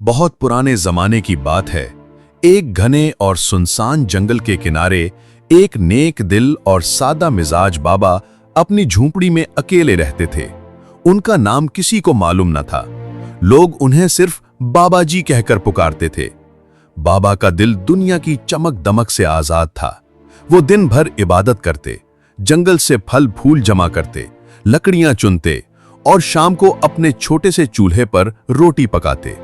बहुत पुराने जमाने की बात है। एक घने और सुनसान जंगल के किनारे एक नेक दिल और सादा मिजाज बाबा अपनी झोंपड़ी में अकेले रहते थे। उनका नाम किसी को मालूम न था। लोग उन्हें सिर्फ बाबा जी कहकर पुकारते थे। बाबा का दिल दुनिया की चमक दमक से आजाद था। वो दिन भर इबादत करते, जंगल से फल फूल जमा करते, लकड़ियां चुनते और शाम को अपने छोटे से चूल्हे पर रोटी पकाते।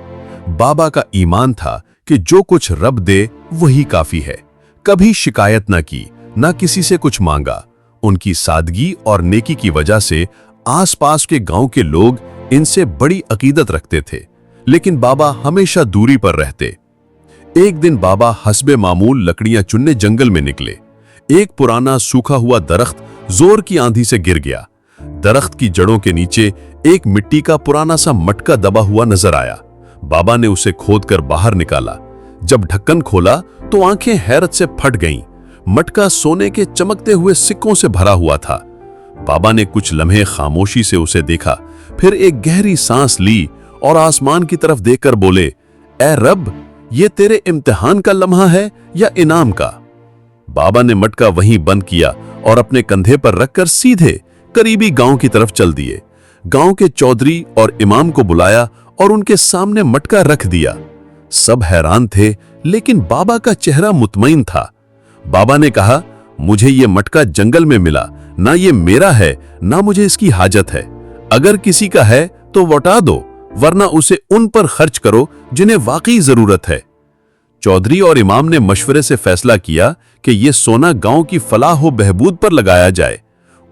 बाबा का ईमान था कि जो कुछ रब दे वही काफी है। कभी शिकायत न की, न किसी से कुछ मांगा। उनकी सादगी और नेकी की वजह से आसपास के गांव के लोग इनसे बड़ी अकीदत रखते थे, लेकिन बाबा हमेशा दूरी पर रहते। एक दिन बाबा हस्बे मामूल लकड़ियां चुनने जंगल में निकले। एक पुराना सूखा हुआ दरख्त जोर की आंधी से गिर गया। दरख्त की जड़ों के नीचे एक मिट्टी का पुराना सा मटका दबा हुआ नजर आया। बाबा ने उसे खोदकर बाहर निकाला। जब ढक्कन खोला तो आंखें हैरत से फट गईं। मटका सोने के चमकते हुए सिक्कों से भरा हुआ था। बाबा ने कुछ लम्हे खामोशी से उसे देखा, फिर एक गहरी सांस ली और आसमान की तरफ देखकर बोले, ऐ रब, ये तेरे इम्तिहान का लम्हा है या इनाम का? बाबा ने मटका वहीं बंद किया और अपने कंधे पर रखकर सीधे करीबी गांव की तरफ चल दिए। गांव के चौधरी और इमाम को बुलाया और उनके सामने मटका रख दिया। सब हैरान थे, लेकिन बाबा का चेहरा मुतमईन था। बाबा ने कहा, मुझे ये मटका जंगल में मिला, ना ये मेरा है, ना मुझे इसकी हाजत है। अगर किसी का है तो लौटा दो, वरना उसे उन पर खर्च करो जिन्हें वाकई जरूरत है। चौधरी और इमाम ने मशवरे से फैसला किया कि ये सोना गांव की फलाह व बहबूद पर लगाया जाए।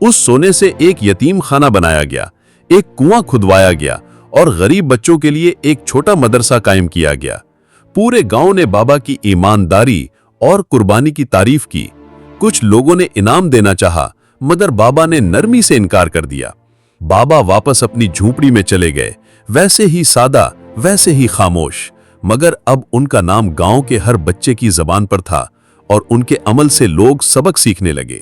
उस सोने से एक यतीम खाना बनाया गया, एक कुआं खुदवाया गया और गरीब बच्चों के लिए एक छोटा मदरसा कायम किया गया। पूरे गांव ने बाबा की ईमानदारी और कुर्बानी की तारीफ की। कुछ लोगों ने इनाम देना चाहा, मगर बाबा ने नरमी से इनकार कर दिया। बाबा वापस अपनी झोंपड़ी में चले गए, वैसे ही सादा, वैसे ही खामोश, मगर अब उनका नाम गांव के हर बच्चे की जबान पर था और उनके अमल से लोग सबक सीखने लगे।